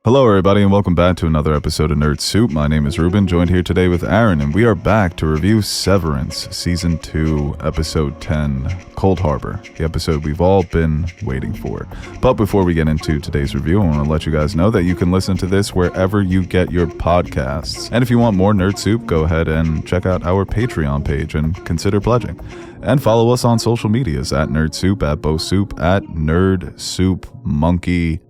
Hello everybody and welcome back to another episode of Nerd Soup. My name is Reuben, joined here today with Aaron, and we are back to review Severance, Season 2, Episode 10, Cold Harbor, the episode we've all been waiting for. But before we get into today's review, I want to let you guys know that you can listen to this wherever you get your podcasts. And if you want more Nerd Soup, go ahead and check out our Patreon page and consider pledging. And follow us on social medias at Nerd Soup, at Beau Soup, at Nerd Soup Monkey.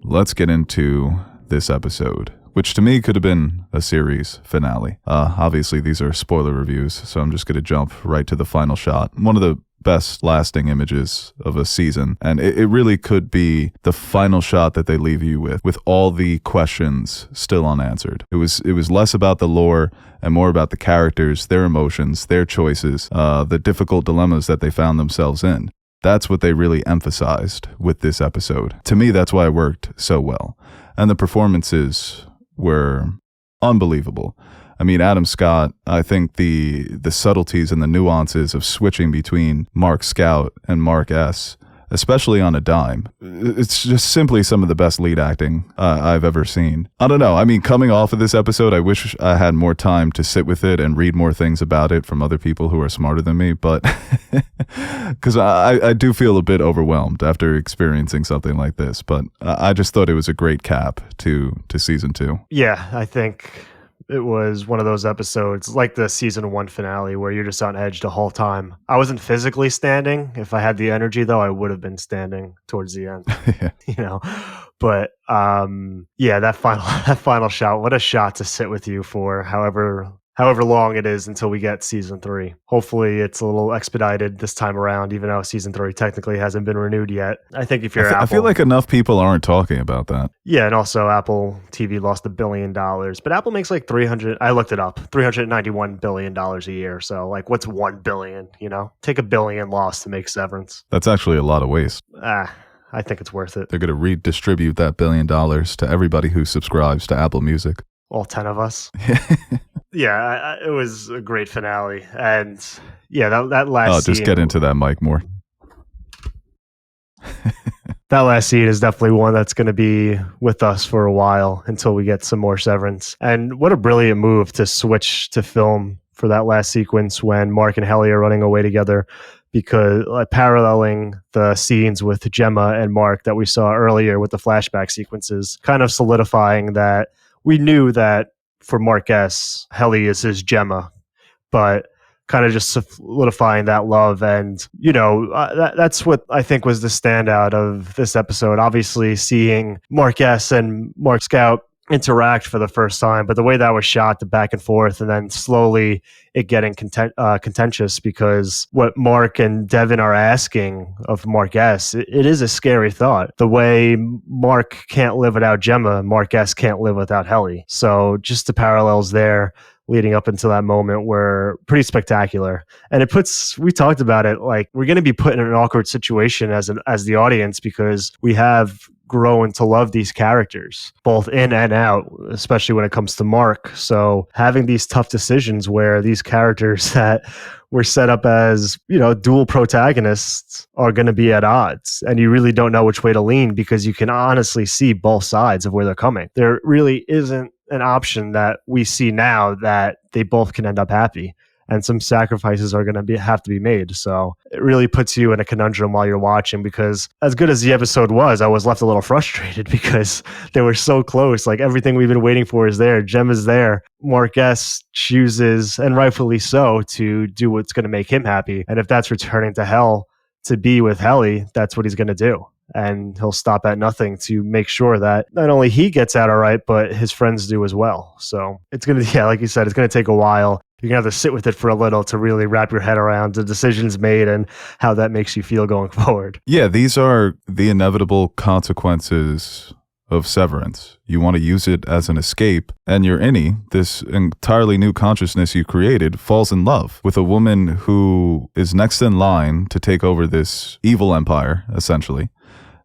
Let's get into this episode, which to me could have been a series finale. Obviously, these are spoiler reviews, so I'm just going to jump right to the final shot. One of the best lasting images of a season, and it really could be the final shot that they leave you with all the questions still unanswered. It was less about the lore and more about the characters, their emotions, their choices, the difficult dilemmas that they found themselves in. That's what they really emphasized with this episode. To me, that's why it worked so well. And the performances were unbelievable. I mean, Adam Scott, I think the subtleties and the nuances of switching between Mark Scout and Mark S., especially on a dime, it's just simply some of the best lead acting I've ever seen. I don't know. I mean, coming off of this episode, I wish I had more time to sit with it and read more things about it from other people who are smarter than me, but because I do feel a bit overwhelmed after experiencing something like this, but I just thought it was a great cap to season 2. Yeah, I think it was one of those episodes like the season 1 finale where you're just on edge the whole time. I wasn't physically standing. If I had the energy, though, I would have been standing towards the end. Yeah. But yeah, that final shot. What a shot to sit with you for however long it is until we get season 3. Hopefully it's a little expedited this time around, even though season 3 technically hasn't been renewed yet. I think if you're Apple, I feel like enough people aren't talking about that. Yeah, and also Apple TV lost $1 billion, but Apple makes like I looked it up, $391 billion a year. So like, what's 1 billion, Take $1 billion loss to make Severance. That's actually a lot of waste. I think it's worth it. They're going to redistribute that $1 billion to everybody who subscribes to Apple Music. All 10 of us. Yeah, it was a great finale. And yeah, that last scene. Just get into that mic more. That last scene is definitely one that's going to be with us for a while until we get some more Severance. And what a brilliant move to switch to film for that last sequence when Mark and Helly are running away together, because paralleling the scenes with Gemma and Mark that we saw earlier with the flashback sequences, kind of solidifying that we knew that for Mark S., Helly is his Gemma, but kind of just solidifying that love. And, that's what I think was the standout of this episode. Obviously, seeing Mark S. and Mark Scout interact for the first time, but the way that was shot, the back and forth, and then slowly it getting contentious, because what Mark and Devin are asking of Mark S., it is a scary thought. The way Mark can't live without Gemma, Mark S. can't live without Helly. So just the parallels there leading up into that moment were pretty spectacular. And we talked about it, like we're going to be put in an awkward situation as the audience, because we have grown to love these characters both in and out, especially when it comes to Mark. So having these tough decisions where these characters that were set up as, dual protagonists are going to be at odds, and you really don't know which way to lean, because you can honestly see both sides of where they're coming. There really isn't an option that we see now that they both can end up happy, and some sacrifices are going to have to be made. So it really puts you in a conundrum while you're watching, because as good as the episode was, I was left a little frustrated because they were so close. Like, everything we've been waiting for is there. Gemma's there. Mark S. chooses, and rightfully so, to do what's going to make him happy. And if that's returning to hell to be with Helly, that's what he's going to do. And he'll stop at nothing to make sure that not only he gets out all right, but his friends do as well. So it's going to, like you said, it's going to take a while. You're going to have to sit with it for a little to really wrap your head around the decisions made and how that makes you feel going forward. Yeah, these are the inevitable consequences of Severance. You want to use it as an escape, and your innie, this entirely new consciousness you created, falls in love with a woman who is next in line to take over this evil empire, essentially.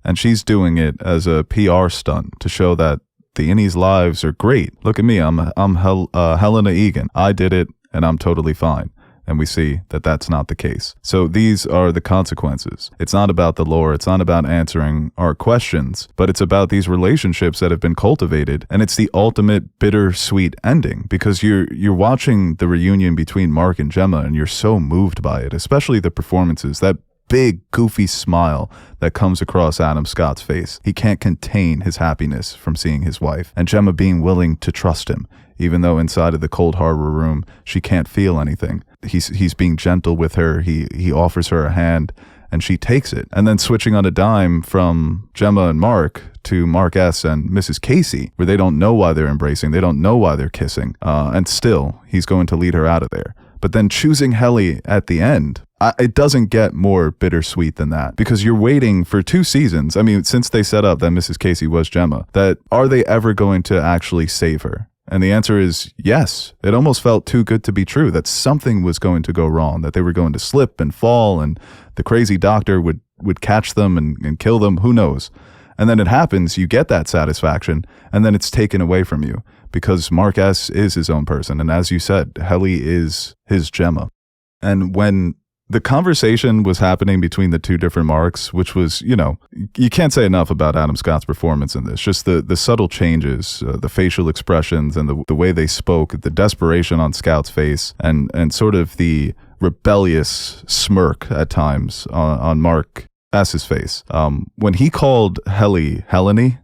And she's doing it as a PR stunt to show that the innies' lives are great. Look at me, I'm Helena Egan. I did it, and I'm totally fine. And we see that that's not the case. So these are the consequences. It's not about the lore. It's not about answering our questions, but it's about these relationships that have been cultivated. And it's the ultimate bittersweet ending because you're watching the reunion between Mark and Gemma and you're so moved by it, especially the performances. That big goofy smile that comes across Adam Scott's face. He can't contain his happiness from seeing his wife, and Gemma being willing to trust him, even though inside of the Cold Harbor room she can't feel anything. He's being gentle with her. He offers her a hand, and she takes it. And then switching on a dime from Gemma and Mark to Mark S. and Mrs. Casey, where they don't know why they're embracing, they don't know why they're kissing, and still he's going to lead her out of there. But then choosing Helly at the end, it doesn't get more bittersweet than that, because you're waiting for 2 seasons. I mean, since they set up that Mrs. Casey was Gemma, that are they ever going to actually save her? And the answer is yes. It almost felt too good to be true, that something was going to go wrong, that they were going to slip and fall, and the crazy doctor would catch them and kill them. Who knows? And then it happens, you get that satisfaction, and then it's taken away from you, because Mark S. is his own person. And as you said, Helly is his Gemma. And when the conversation was happening between the 2 different Marks, which was, you can't say enough about Adam Scott's performance in this. Just the subtle changes, the facial expressions, and the way they spoke, the desperation on Scout's face, and sort of the rebellious smirk at times on Mark S.'s face. When he called Helly Helene,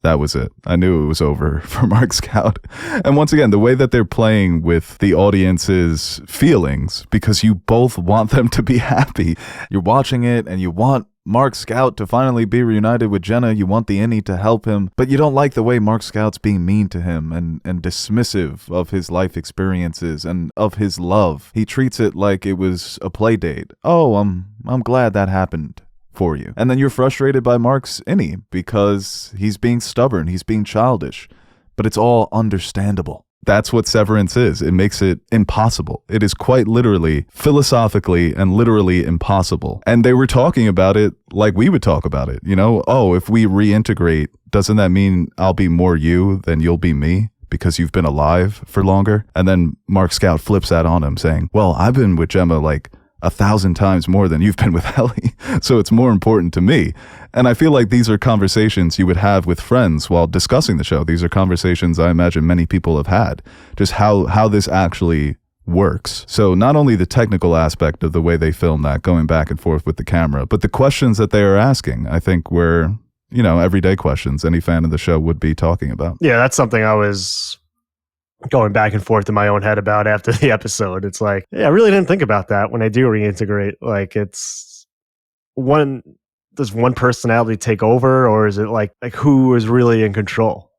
that was it. I knew it was over for Mark Scout. And once again, the way that they're playing with the audience's feelings, because you both want them to be happy. You're watching it and you want Mark Scout to finally be reunited with Jenna. You want the innie to help him, but you don't like the way Mark Scout's being mean to him and dismissive of his life experiences and of his love. He treats it like it was a play date. Oh, I'm glad that happened for you. And then you're frustrated by Mark's innie because he's being stubborn, he's being childish, but it's all understandable. That's what Severance is. It makes it impossible. It is quite literally, philosophically and literally impossible. And they were talking about it like we would talk about it. Oh, if we reintegrate, doesn't that mean I'll be more you than you'll be me? Because you've been alive for longer? And then Mark Scout flips that on him saying, well, I've been with Gemma like 1,000 times more than you've been with Helly, so it's more important to me. And I feel like these are conversations you would have with friends while discussing the show. These are conversations I imagine many people have had, just how this actually works. So not only the technical aspect of the way they film that, going back and forth with the camera, but the questions that they are asking, I think were, everyday questions any fan of the show would be talking about. Yeah, that's something I was going back and forth in my own head about after the episode. It's like, I really didn't think about that when I do reintegrate. Like, it's does one personality take over, or is it like who is really in control?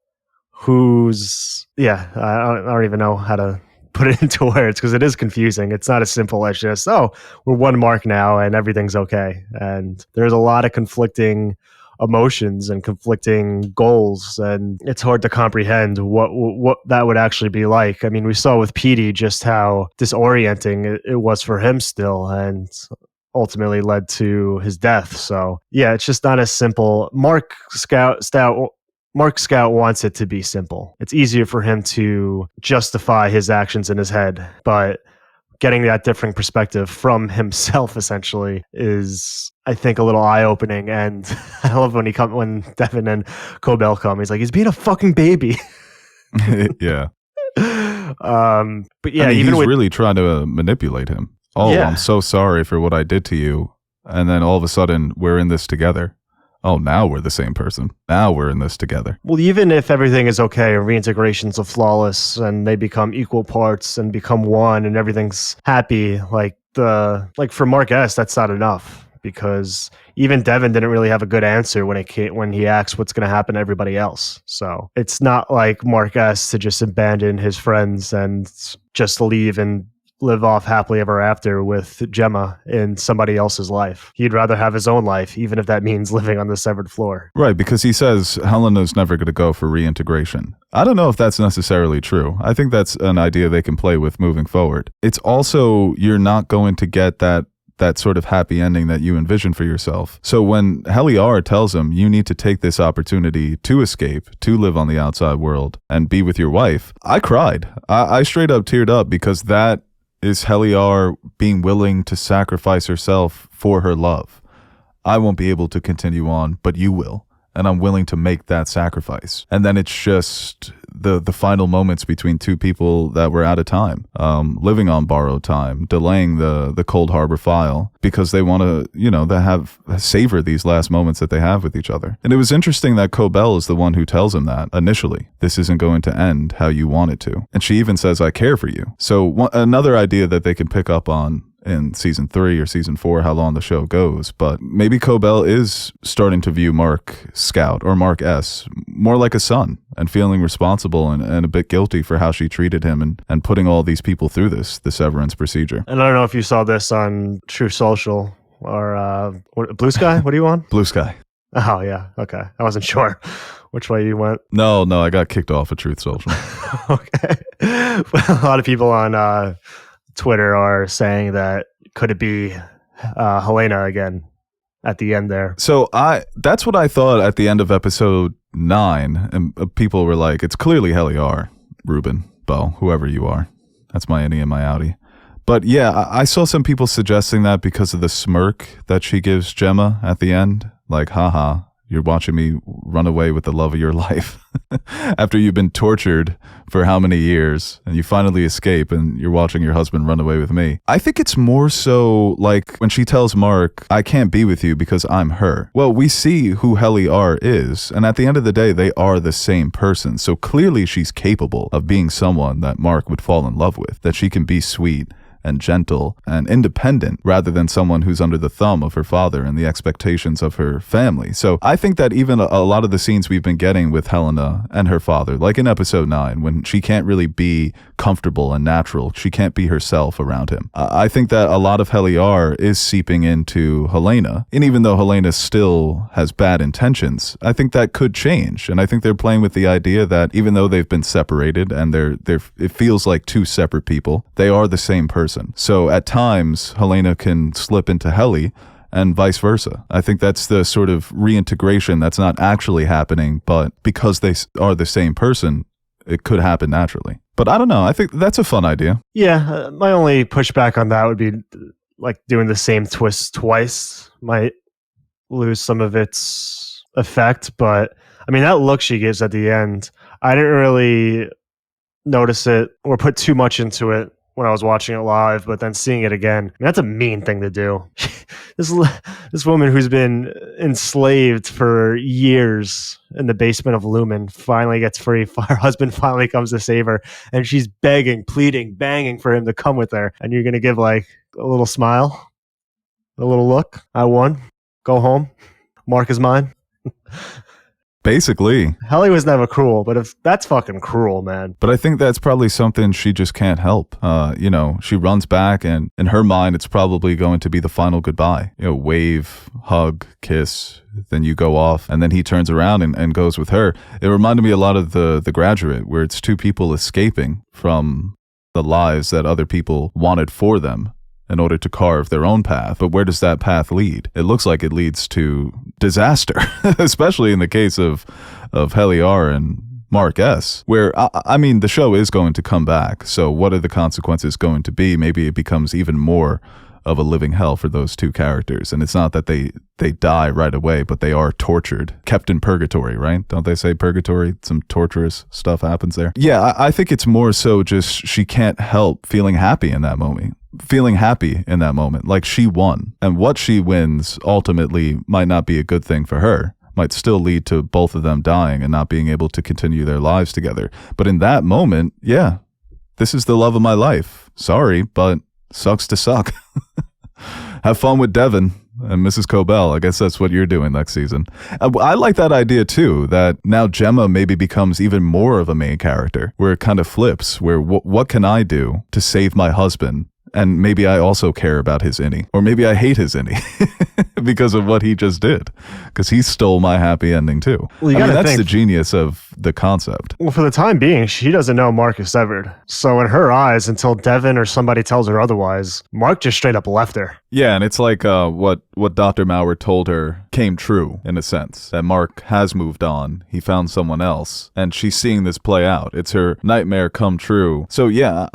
I don't even know how to put it into words, because it is confusing. It's not as simple as just, we're one Mark now and everything's okay. And there's a lot of conflicting emotions and conflicting goals, and it's hard to comprehend what that would actually be like. I mean, we saw with Petey just how disorienting it was for him still, and ultimately led to his death. So yeah, it's just not as simple. Mark Scout wants it to be simple. It's easier for him to justify his actions in his head, but getting that different perspective from himself essentially is, I think, a little eye-opening. And I love when Devin and Cobell come, he's like, he's being a fucking baby. Yeah. But yeah, he's really trying to manipulate him. Oh, yeah. I'm so sorry for what I did to you. And then all of a sudden we're in this together. Oh, now we're the same person. Now we're in this together. Well, even if everything is okay and reintegrations are flawless and they become equal parts and become one and everything's happy, like for Mark S, that's not enough, because even Devin didn't really have a good answer when he asks what's going to happen to everybody else. So it's not like Mark S to just abandon his friends and just leave and live off happily ever after with Gemma in somebody else's life. He'd rather have his own life, even if that means living on the severed floor. Right, because he says Helena's never going to go for reintegration. I don't know if that's necessarily true. I think that's an idea they can play with moving forward. It's also, you're not going to get that sort of happy ending that you envision for yourself. So when Helly R tells him you need to take this opportunity to escape, to live on the outside world and be with your wife, I cried. I straight up teared up, because that is Heliar being willing to sacrifice herself for her love. I won't be able to continue on, but you will. And I'm willing to make that sacrifice. And then it's just the final moments between two people that were out of time, living on borrowed time, delaying the Cold Harbor file because they want to, they savor these last moments that they have with each other. And it was interesting that Cobell is the one who tells him that initially. This isn't going to end how you want it to. And she even says, I care for you. So another idea that they can pick up on in season 3 or season 4, how long the show goes, but maybe Cobell is starting to view Mark Scout or Mark S more like a son and feeling responsible and a bit guilty for how she treated him and putting all these people through the severance procedure. And I don't know if you saw this on True Social or Blue Sky. What are you on? Blue Sky. Oh yeah, okay. I wasn't sure which way you went. No, I got kicked off of Truth Social. Okay. Well, a lot of people on Twitter are saying that could it be Helena again at the end there? So that's what I thought at the end of episode 9, and people were like, it's clearly Heliar, Reuben, Beau, whoever you are. That's my innie and my outie. But yeah, I saw some people suggesting that because of the smirk that she gives Gemma at the end, like, haha, you're watching me run away with the love of your life after you've been tortured for how many years and you finally escape and you're watching your husband run away with me. I think it's more so like when she tells Mark, I can't be with you because I'm her. Well, we see who Heliar is, and at the end of the day, they are the same person. So clearly she's capable of being someone that Mark would fall in love with, that she can be sweet and gentle and independent rather than someone who's under the thumb of her father and the expectations of her family. So I think that even a lot of the scenes we've been getting with Helena and her father, like in episode 9, when she can't really be comfortable and natural, she can't be herself around him. I think that a lot of Heliar is seeping into Helena. And even though Helena still has bad intentions, I think that could change. And I think they're playing with the idea that even though they've been separated and it feels like two separate people, they are the same person. So at times, Helena can slip into Heli and vice versa. I think that's the sort of reintegration that's not actually happening, but because they are the same person, it could happen naturally. But I don't know. I think that's a fun idea. Yeah, my only pushback on that would be like doing the same twist twice might lose some of its effect. But I mean, that look she gives at the end, I didn't really notice it or put too much into it when I was watching it live, but then seeing it again, I mean, that's a mean thing to do. This woman who's been enslaved for years in the basement of Lumen finally gets free. Her husband finally comes to save her, and she's begging, pleading, banging for him to come with her. And you're going to give like a little smile, a little look. I won. Go home. Mark is mine. Basically. Helly was never cruel, but if that's fucking cruel, man. But I think that's probably something she just can't help. She runs back, and in her mind, it's probably going to be the final goodbye. Wave, hug, kiss, then you go off, and then he turns around and goes with her. It reminded me a lot of the Graduate, where it's two people escaping from the lives that other people wanted for them in order to carve their own path. But where does that path lead? It looks like it leads to disaster, especially in the case of Heliar and Mark S., where, I mean, the show is going to come back. So what are the consequences going to be? Maybe it becomes even more of a living hell for those two characters. And it's not that they die right away, but they are tortured, kept in purgatory, right? Don't they say purgatory? Some torturous stuff happens there. Yeah, I think it's more so just she can't help feeling happy in that moment. Like she won. And what she wins ultimately might not be a good thing for her. Might still lead to both of them dying and not being able to continue their lives together. But in that moment, yeah, this is the love of my life. Sorry, but sucks to suck. Have fun with Devin and Mrs. Cobell. I guess that's what you're doing next season. I like that idea too, that now Gemma maybe becomes even more of a main character, where it kind of flips, where what can I do to save my husband And maybe I also care about his innie. Or maybe I hate his innie because of what he just did. Because he stole my happy ending too. Well, that's the genius of the concept. Well, for the time being, she doesn't know Mark is severed. So in her eyes, until Devin or somebody tells her otherwise, Mark just straight up left her. Yeah, and it's like what Dr. Maurer told her came true, in a sense. That Mark has moved on. He found someone else. And she's seeing this play out. It's her nightmare come true. So yeah,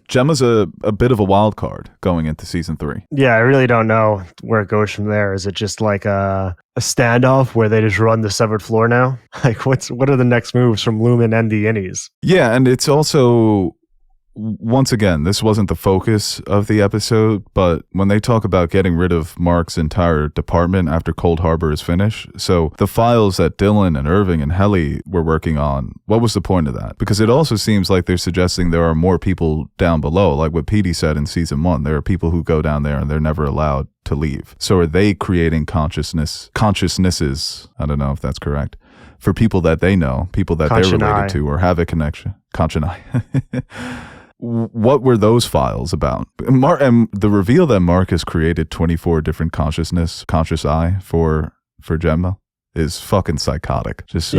Gemma's a bit of a wild card going into season 3. Yeah, I really don't know where it goes from there. Is it just like a standoff where they just run the severed floor now? Like, what are the next moves from Lumen and the innies? Yeah, and it's also, once again, this wasn't the focus of the episode, but when they talk about getting rid of Mark's entire department after Cold Harbor is finished, so the files that Dylan and Irving and Helly were working on, what was the point of that? Because it also seems like they're suggesting there are more people down below, like what Petey said in season 1. There are people who go down there and they're never allowed to leave. So are they creating consciousnesses, I don't know if that's correct, for people that they know, people that they're related to or have a connection? Conchani. What were those files about? And the reveal that Mark has created 24 different conscious eye for Gemma is fucking psychotic. Just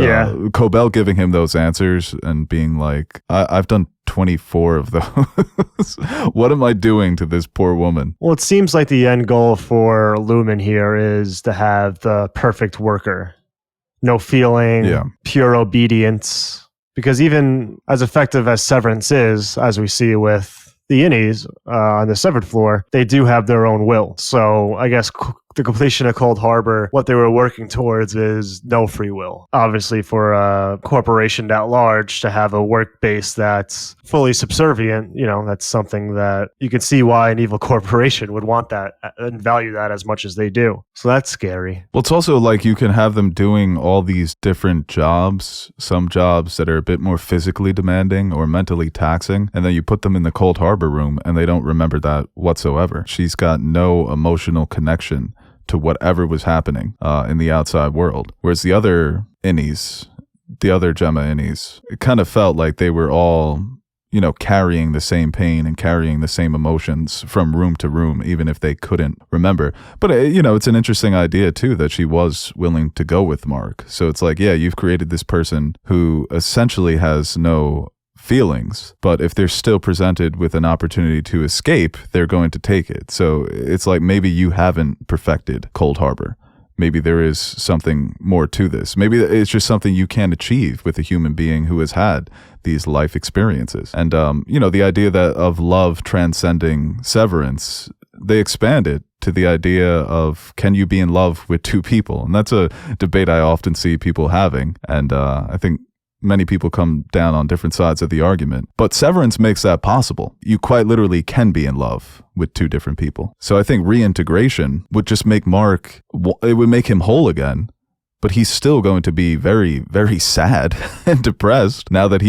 Cobell giving him those answers and being like, I've done 24 of those. What am I doing to this poor woman? Well, it seems like the end goal for Lumen here is to have the perfect worker. No feeling, pure obedience. Because even as effective as Severance is, as we see with the innies on the severed floor, they do have their own will. So I guess the completion of Cold Harbor, what they were working towards is no free will. Obviously, for a corporation that large to have a work base that's fully subservient, that's something that you can see why an evil corporation would want that and value that as much as they do. So that's scary. Well, it's also like you can have them doing all these different jobs, some jobs that are a bit more physically demanding or mentally taxing, and then you put them in the Cold Harbor room and they don't remember that whatsoever. She's got no emotional connection to whatever was happening in the outside world. Whereas the other innies, the other Gemma innies, it kind of felt like they were all, carrying the same pain and carrying the same emotions from room to room, even if they couldn't remember. But, it's an interesting idea, too, that she was willing to go with Mark. So it's like, yeah, you've created this person who essentially has no feelings, but if they're still presented with an opportunity to escape, they're going to take it. So it's like maybe you haven't perfected Cold Harbor. Maybe there is something more to this. Maybe it's just something you can achieve with a human being who has had these life experiences. And, the idea of love transcending severance, they expand it to the idea of, can you be in love with two people? And that's a debate I often see people having. And I think many people come down on different sides of the argument, but Severance makes that possible. You quite literally can be in love with two different people. So I think reintegration would just make Mark, it would make him whole again, but he's still going to be very, very sad and depressed now that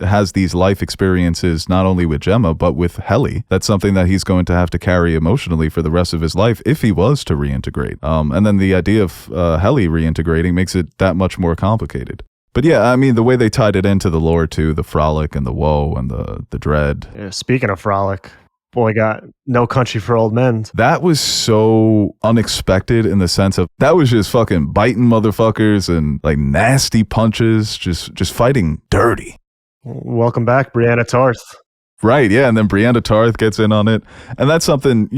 has these life experiences, not only with Gemma, but with Helly. That's something that he's going to have to carry emotionally for the rest of his life if he was to reintegrate. And then the idea of Helly reintegrating makes it that much more complicated. But yeah, I mean, the way they tied it into the lore too, the frolic and the woe and the dread. Yeah, speaking of frolic, boy got No Country for Old Men. That was so unexpected in the sense of that was just fucking biting motherfuckers and like nasty punches, just fighting dirty. Welcome back, Brianna Tarth. Right, yeah, and then Brianna Tarth gets in on it, and that's something,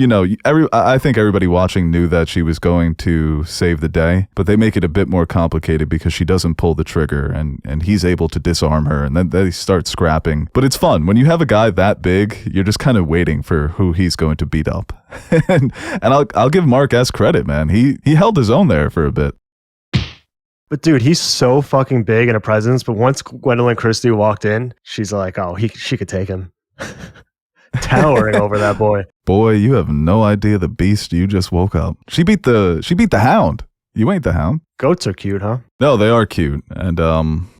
I think everybody watching knew that she was going to save the day, but they make it a bit more complicated because she doesn't pull the trigger, and he's able to disarm her, and then they start scrapping. But it's fun. When you have a guy that big, you're just kind of waiting for who he's going to beat up. and I'll give Mark S. credit, man. He held his own there for a bit. But dude, he's so fucking big in a presence, but once Gwendolyn Christie walked in, she's like, oh, she could take him. Towering over that boy. Boy, you have no idea the beast you just woke up. She beat the hound. You ain't the hound. Goats are cute, huh? No, they are cute. And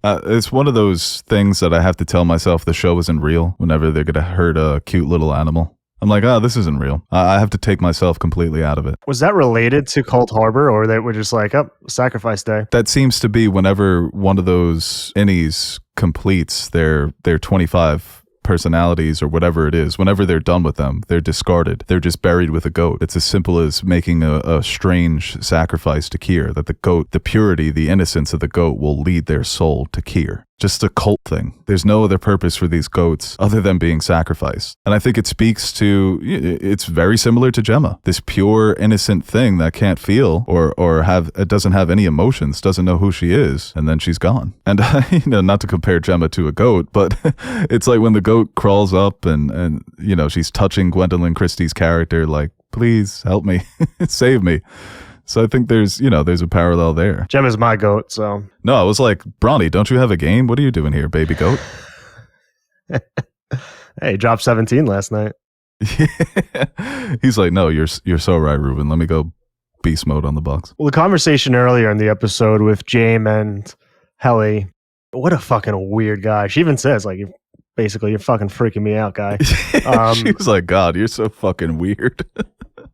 it's one of those things that I have to tell myself the show isn't real whenever they're going to hurt a cute little animal. I'm like, this isn't real. I have to take myself completely out of it. Was that related to Cold Harbor, or they were just like, sacrifice day? That seems to be whenever one of those innies completes their 25 personalities or whatever it is, whenever they're done with them, they're discarded. They're just buried with a goat. It's as simple as making a strange sacrifice to Kier, that the goat, the purity, the innocence of the goat will lead their soul to Kier. Just a cult thing. There's no other purpose for these goats other than being sacrificed. And I think it speaks to, it's very similar to Gemma. This pure, innocent thing that can't feel or have, it doesn't have any emotions, doesn't know who she is, and then she's gone. And, not to compare Gemma to a goat, but it's like when the goat crawls up and she's touching Gwendolyn Christie's character, like, please help me, save me. So I think there's a parallel there. Gemma's my goat, so. No, I was like, Bronny, don't you have a game? What are you doing here, baby goat? Hey, dropped 17 last night. He's like, no, you're so right, Reuben. Let me go beast mode on the Bucks. Well, the conversation earlier in the episode with Jaime and Helly, what a fucking weird guy. She even says, like, you're fucking freaking me out, guy. She was like, God, you're so fucking weird.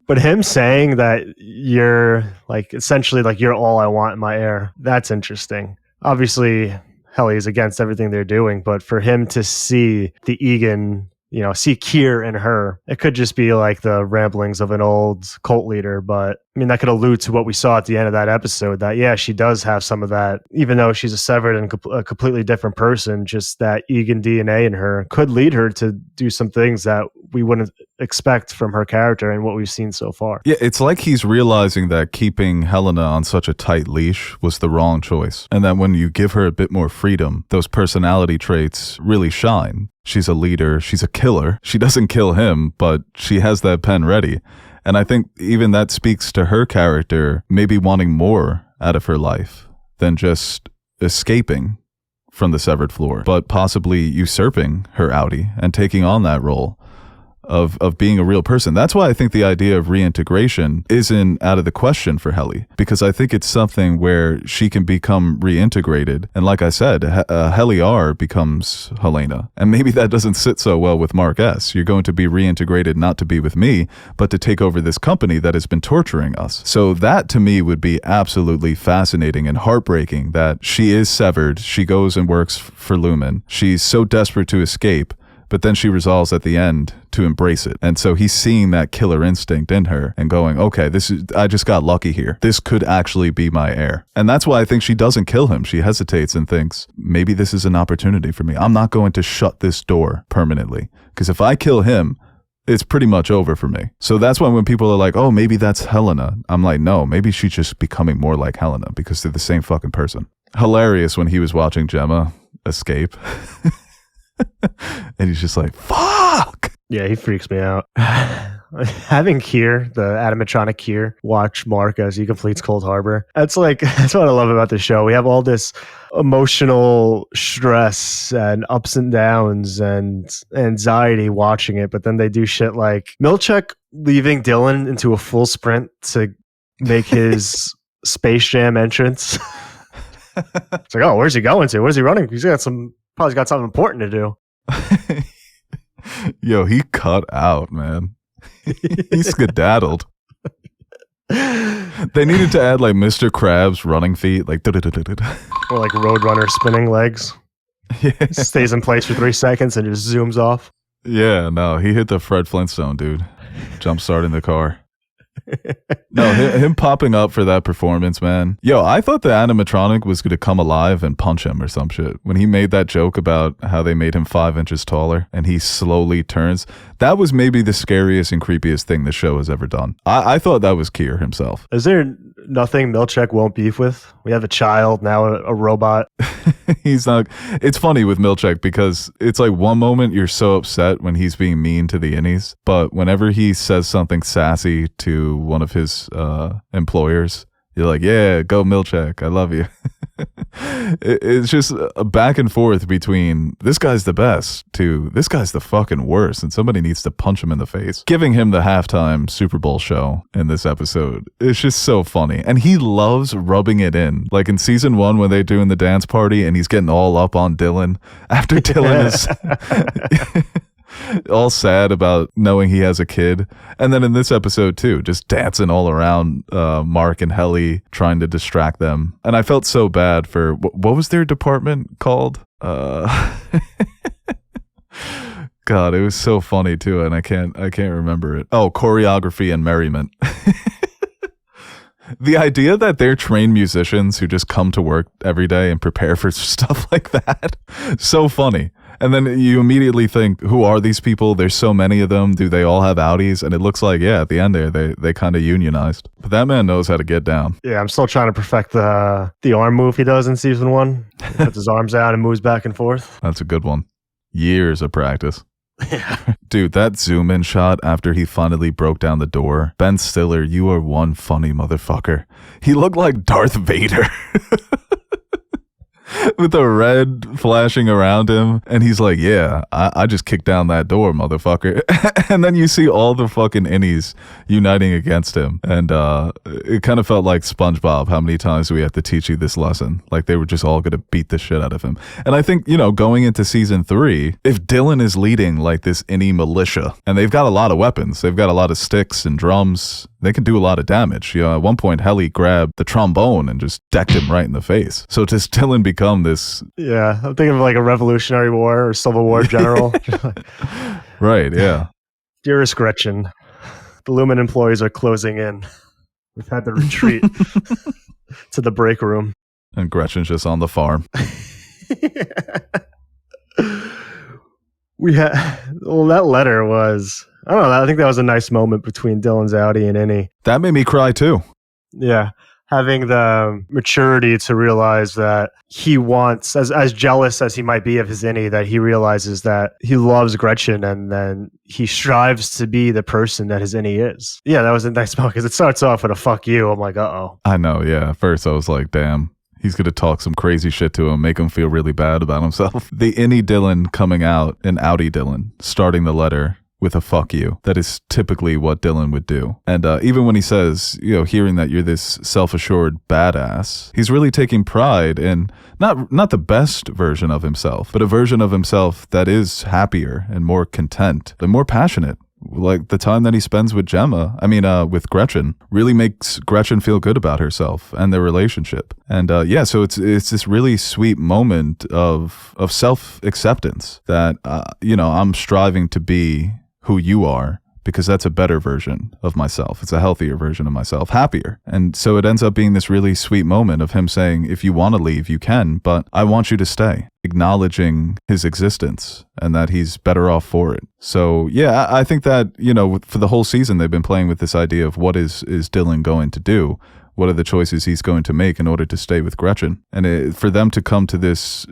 But him saying that you're like essentially like you're all I want in my heir, that's interesting. Obviously, Helly is against everything they're doing, but for him to see the Egan, see Kier in her, it could just be like the ramblings of an old cult leader. But I mean, that could allude to what we saw at the end of that episode, that, yeah, she does have some of that, even though she's a severed and a completely different person, just that Egan DNA in her could lead her to do some things that we wouldn't expect from her character and what we've seen so far. Yeah, it's like he's realizing that keeping Helena on such a tight leash was the wrong choice. And that when you give her a bit more freedom, those personality traits really shine. She's a leader. She's a killer. She doesn't kill him, but she has that pen ready. And I think even that speaks to her character maybe wanting more out of her life than just escaping from the severed floor, but possibly usurping her outie and taking on that role of being a real person. That's why I think the idea of reintegration isn't out of the question for Helly, because I think it's something where she can become reintegrated. And like I said, Helly R becomes Helena. And maybe that doesn't sit so well with Mark S. You're going to be reintegrated not to be with me, but to take over this company that has been torturing us. So that to me would be absolutely fascinating and heartbreaking, that she is severed. She goes and works for Lumen. She's so desperate to escape, but then she resolves at the end to embrace it. And so he's seeing that killer instinct in her and going, okay, I just got lucky here. This could actually be my heir. And that's why I think she doesn't kill him. She hesitates and thinks, maybe this is an opportunity for me. I'm not going to shut this door permanently, because if I kill him, it's pretty much over for me. So that's why when people are like, oh, maybe that's Helena, I'm like, no, maybe she's just becoming more like Helena, because they're the same fucking person. Hilarious when he was watching Gemma escape. And he's just like, fuck. Yeah, he freaks me out. Having Kier, the animatronic Kier, watch Mark as he completes Cold Harbor. That's what I love about the show. We have all this emotional stress and ups and downs and anxiety watching it, but then they do shit like Milchek leaving Dylan into a full sprint to make his Space Jam entrance. It's like, oh, where's he going to? Where's he running? Probably got something important to do. Yo, he cut out, man. He skedaddled. They needed to add like Mr. Krabs running feet, like or like Roadrunner spinning legs. Yeah. Stays in place for 3 seconds and just zooms off. Yeah, no, he hit the Fred Flintstone, dude. Jump starting the car. No, him popping up for that performance, man. Yo, I thought the animatronic was going to come alive and punch him or some shit. When he made that joke about how they made him 5 inches taller and he slowly turns, that was maybe the scariest and creepiest thing the show has ever done. I thought that was Kier himself. Is there nothing Milchek won't beef with? We have a child, now a robot. He's not. It's funny with Milchek because it's like one moment you're so upset when he's being mean to the innies, but whenever he says something sassy to one of his employers, you're like, yeah, go Milchek, I love you. It's just a back and forth between this guy's the best to this guy's the fucking worst, and somebody needs to punch him in the face. Giving him the halftime Super Bowl show in this episode is just so funny, and he loves rubbing it in. Like in season 1 when they're doing the dance party and he's getting all up on Dylan after Dylan is all sad about knowing he has a kid. And then in this episode too, just dancing all around Mark and Helly, trying to distract them. And I felt so bad for, what was their department called? God, it was so funny too, and I can't remember it. Oh, choreography and merriment. The idea that they're trained musicians who just come to work every day and prepare for stuff like that, so funny. And then you immediately think, who are these people? There's so many of them. Do they all have Audis? And it looks like, yeah, at the end there, they kind of unionized. But that man knows how to get down. Yeah, I'm still trying to perfect the arm move he does in season 1. He puts his arms out and moves back and forth. That's a good one. Years of practice. Yeah. Dude, that zoom in shot after he finally broke down the door. Ben Stiller, you are one funny motherfucker. He looked like Darth Vader. With the red flashing around him. And he's like, yeah, I just kicked down that door, motherfucker. And then you see all the fucking innies uniting against him. And it kind of felt like SpongeBob, how many times do we have to teach you this lesson? Like they were just all going to beat the shit out of him. And I think, going into season 3, if Dylan is leading like this innie militia, and they've got a lot of weapons, they've got a lot of sticks and drums, they can do a lot of damage. At one point, Helly grabbed the trombone and just decked him right in the face. So does Dylan become this? Yeah, I'm thinking of like a Revolutionary War or Civil War general. Right, yeah. Dearest Gretchen, the Lumen employees are closing in. We've had to retreat to the break room. And Gretchen's just on the farm. That letter was, I don't know, I think that was a nice moment between Dylan's Audi and Innie. That made me cry too. Yeah. Having the maturity to realize that he wants, as jealous as he might be of his Innie, that he realizes that he loves Gretchen and then he strives to be the person that his Innie is. Yeah, that was a nice moment because it starts off with a fuck you. I'm like, uh-oh. I know, yeah. At first I was like, damn. He's going to talk some crazy shit to him, make him feel really bad about himself. The Innie Dylan coming out and Audi Dylan starting the letter with a fuck you. That is typically what Dylan would do. And even when he says, hearing that you're this self-assured badass, he's really taking pride in not the best version of himself, but a version of himself that is happier and more content and more passionate. Like the time that he spends with with Gretchen really makes Gretchen feel good about herself and their relationship. And so it's this really sweet moment of self-acceptance that, I'm striving to be who you are because that's a better version of myself. It's a healthier version of myself, happier. And so it ends up being this really sweet moment of him saying, if you want to leave, you can, but I want you to stay. Acknowledging his existence and that he's better off for it. So yeah, I think that, for the whole season, they've been playing with this idea of what is Dylan going to do? What are the choices he's going to make in order to stay with Gretchen? And for them to come to this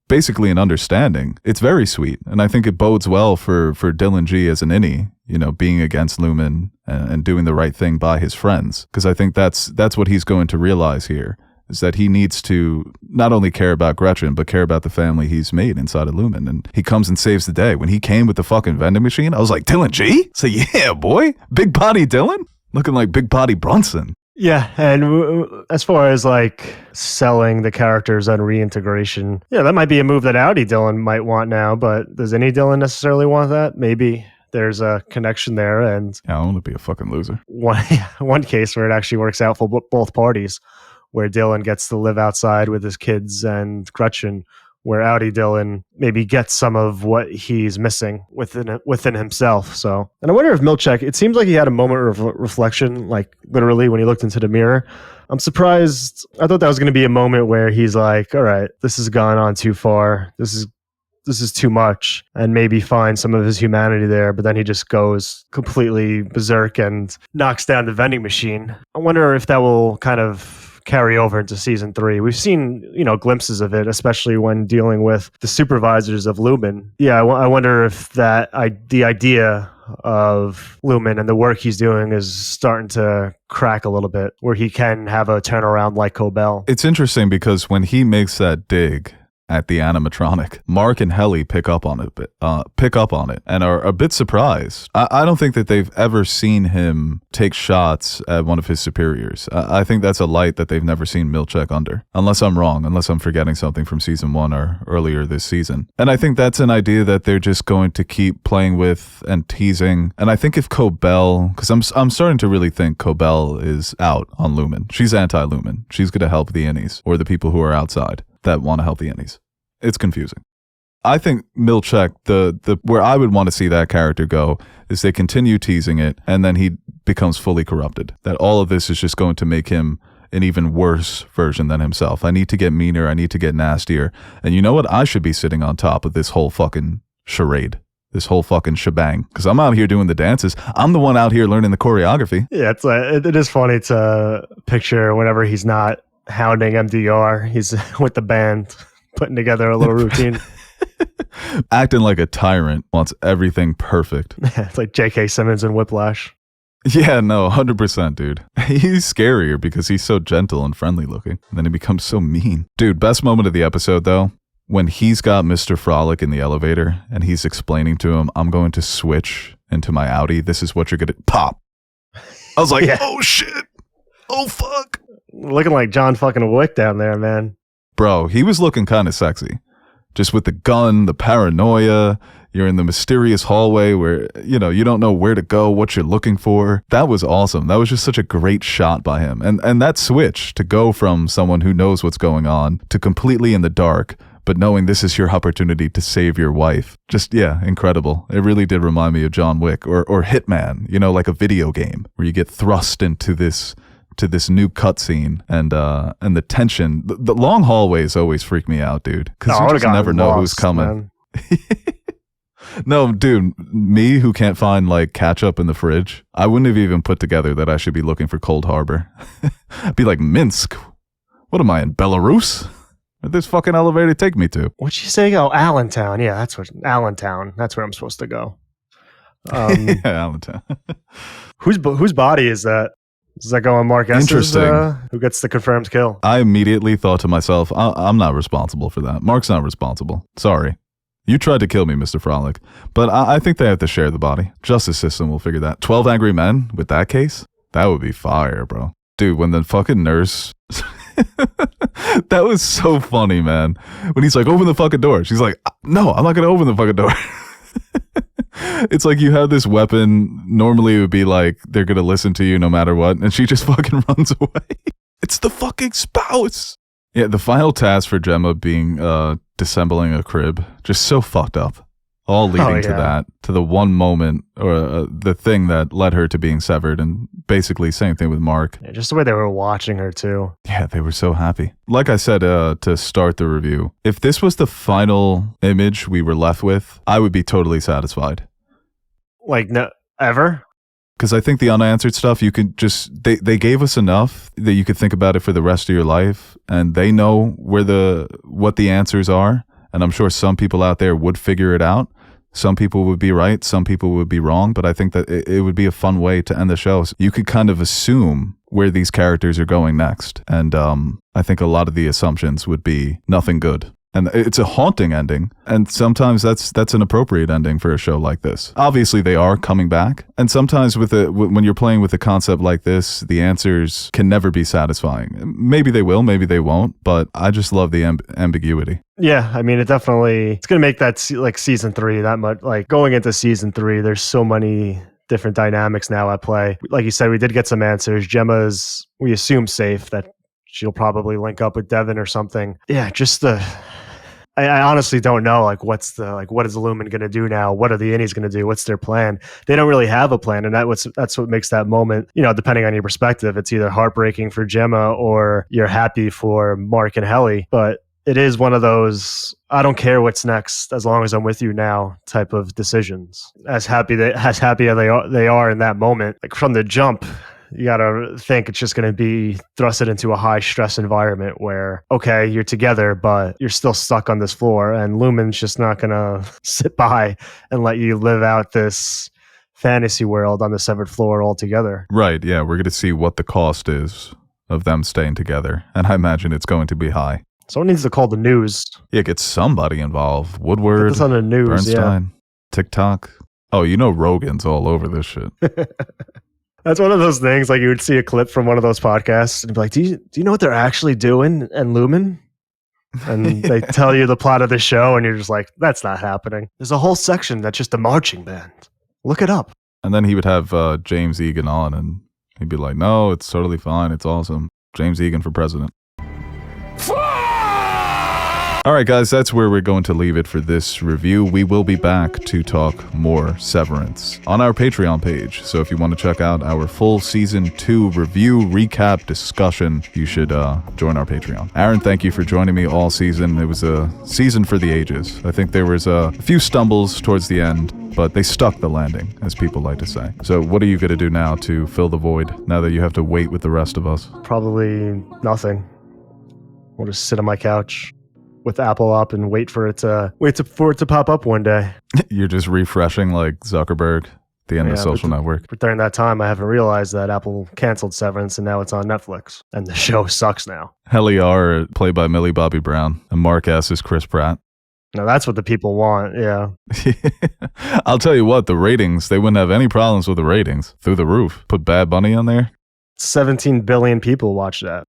basically an understanding, it's very sweet. And I think it bodes well for Dylan G as an Innie, being against Lumen and doing the right thing by his friends. Because I think that's what he's going to realize here, is that he needs to not only care about Gretchen, but care about the family he's made inside of Lumen. And he comes and saves the day. When he came with the fucking vending machine, I was like, Dylan G? So yeah, boy. Big body Dylan? Looking like Big Body Brunson. Yeah, and as far as like selling the characters and reintegration, that might be a move that Audi Dylan might want now, but does any Dylan necessarily want that? Maybe there's a connection there, and I want to be a fucking loser. One case where it actually works out for both parties, where Dylan gets to live outside with his kids and Gretchen, where Audi Dylan maybe gets some of what he's missing within himself. So, and I wonder if Milchek, it seems like he had a moment of reflection, like literally when he looked into the mirror. I'm surprised. I thought that was going to be a moment where he's like, all right, this has gone on too far. This is too much, and maybe find some of his humanity there. But then he just goes completely berserk and knocks down the vending machine. I wonder if that will kind of carry over into season 3. We've seen, glimpses of it, especially when dealing with the supervisors of Lumen. Yeah, I wonder if the idea of Lumen and the work he's doing is starting to crack a little bit, where he can have a turnaround like Cobell. It's interesting because when he makes that dig at the animatronic, Mark and Helly pick up on it and are a bit surprised. I don't think that they've ever seen him take shots at one of his superiors. I think that's a light that they've never seen Milchek under, unless I'm wrong, unless I'm forgetting something from season 1 or earlier this season. And I think that's an idea that they're just going to keep playing with and teasing. And I think if Cobell, because I'm starting to really think Cobell is out on Lumen. She's anti-Lumen. She's going to help the Innies or the people who are outside that want to help the Innies. It's confusing. I think Milchek, the where I would want to see that character go is they continue teasing it and then he becomes fully corrupted. That all of this is just going to make him an even worse version than himself. I need to get meaner. I need to get nastier. And you know what? I should be sitting on top of this whole fucking charade. This whole fucking shebang. Because I'm out here doing the dances. I'm the one out here learning the choreography. Yeah, it is funny to picture whenever he's not hounding MDR, he's with the band putting together a little routine. Acting like a tyrant, wants everything perfect. It's like J.K. Simmons and Whiplash. Yeah, no, 100%, dude. He's scarier because he's so gentle and friendly looking. And then he becomes so mean. Dude, best moment of the episode, though, when he's got Mr. Frolic in the elevator and he's explaining to him, I'm going to switch into my Audi. This is what you're going to pop. I was like, oh, shit. Oh, fuck. Looking like John fucking Wick down there, man. Bro, he was looking kind of sexy. Just with the gun, the paranoia, you're in the mysterious hallway where, you know, you don't know where to go, what you're looking for. That was awesome. That was just such a great shot by him. And that switch to go from someone who knows what's going on to completely in the dark, but knowing this is your opportunity to save your wife. Just, yeah, incredible. It really did remind me of John Wick or Hitman, you know, like a video game where you get thrust into this new cutscene and the tension. The long hallways always freak me out, dude, because you just never know who's coming. No, dude, me who can't find like ketchup in the fridge, I wouldn't have even put together that I should be looking for Cold Harbor. I'd be like, Minsk? What am I, in Belarus? Where'd this fucking elevator take me to? What'd you say? Oh, Allentown. Yeah, Allentown. That's where I'm supposed to go. Yeah, Allentown. Whose body is that? Does that go on Mark S's? Interesting. Who gets the confirmed kill? I immediately thought to myself, I'm not responsible for that. Mark's not responsible. Sorry. You tried to kill me, Mr. Frolic. But I think they have to share the body. Justice system will figure that. 12 Angry Men with that case? That would be fire, bro. Dude, when the fucking nurse... That was so funny, man. When he's like, open the fucking door. She's like, no, I'm not going to open the fucking door. It's like you have this weapon. Normally it would be like they're going to listen to you no matter what. And she just fucking runs away. It's the fucking spouse. Yeah, the final task for Gemma being disassembling a crib. Just so fucked up. All leading to that, to the one moment or the thing that led her to being severed. And basically same thing with Mark. Yeah, just the way they were watching her too. Yeah, they were so happy. Like I said to start the review, if this was the final image we were left with, I would be totally satisfied. Like, no, ever? Because I think the unanswered stuff, you could just, they gave us enough that you could think about it for the rest of your life. And they know what the answers are. And I'm sure some people out there would figure it out. Some people would be right. Some people would be wrong. But I think that it would be a fun way to end the show. So you could kind of assume where these characters are going next. And I think a lot of the assumptions would be nothing good. And it's a haunting ending. And sometimes that's an appropriate ending for a show like this. Obviously, they are coming back. And sometimes when you're playing with a concept like this, the answers can never be satisfying. Maybe they will, maybe they won't. But I just love the ambiguity. Yeah, I mean, it's going to make that like season 3 that much. Like going into season 3, there's so many different dynamics now at play. Like you said, we did get some answers. Gemma's, we assume, safe, that she'll probably link up with Devin or something. Yeah, just I honestly don't know, like, what is Lumen going to do now? What are the innies going to do? What's their plan? They don't really have a plan. And that's what makes that moment, you know, depending on your perspective, it's either heartbreaking for Gemma or you're happy for Mark and Helly. But it is one of those, I don't care what's next as long as I'm with you now type of decisions. As happy as they are in that moment, like from the jump, you got to think it's just going to be thrusted into a high stress environment where, okay, you're together, but you're still stuck on this floor, and Lumen's just not going to sit by and let you live out this fantasy world on the severed floor altogether. Right. Yeah. We're going to see what the cost is of them staying together. And I imagine it's going to be high. Someone needs to call the news. Yeah. Get somebody involved. Woodward. Get this on the news. Bernstein. Yeah. TikTok. Oh, you know, Rogan's all over this shit. That's one of those things, like you would see a clip from one of those podcasts and be like, do you know what they're actually doing in Lumen? And they tell you the plot of the show and you're just like, that's not happening. There's a whole section that's just a marching band. Look it up. And then he would have James Egan on and he'd be like, no, it's totally fine. It's awesome. James Egan for president. All right, guys, that's where we're going to leave it for this review. We will be back to talk more Severance on our Patreon page. So if you want to check out our full season 2 review, recap, discussion, you should join our Patreon. Aaron, thank you for joining me all season. It was a season for the ages. I think there was a few stumbles towards the end, but they stuck the landing, as people like to say. So what are you going to do now to fill the void, now that you have to wait with the rest of us? Probably nothing. We'll just sit on my couch with Apple up and wait for it to pop up one day. You're just refreshing like Zuckerberg, the end of Social Network. But during that time, I haven't realized that Apple canceled Severance and now it's on Netflix. And the show sucks now. Helly R, played by Millie Bobby Brown, and Mark S is Chris Pratt. Now that's what the people want, yeah. I'll tell you what, the ratings, they wouldn't have any problems with the ratings. Through the roof. Put Bad Bunny on there. 17 billion people watch that.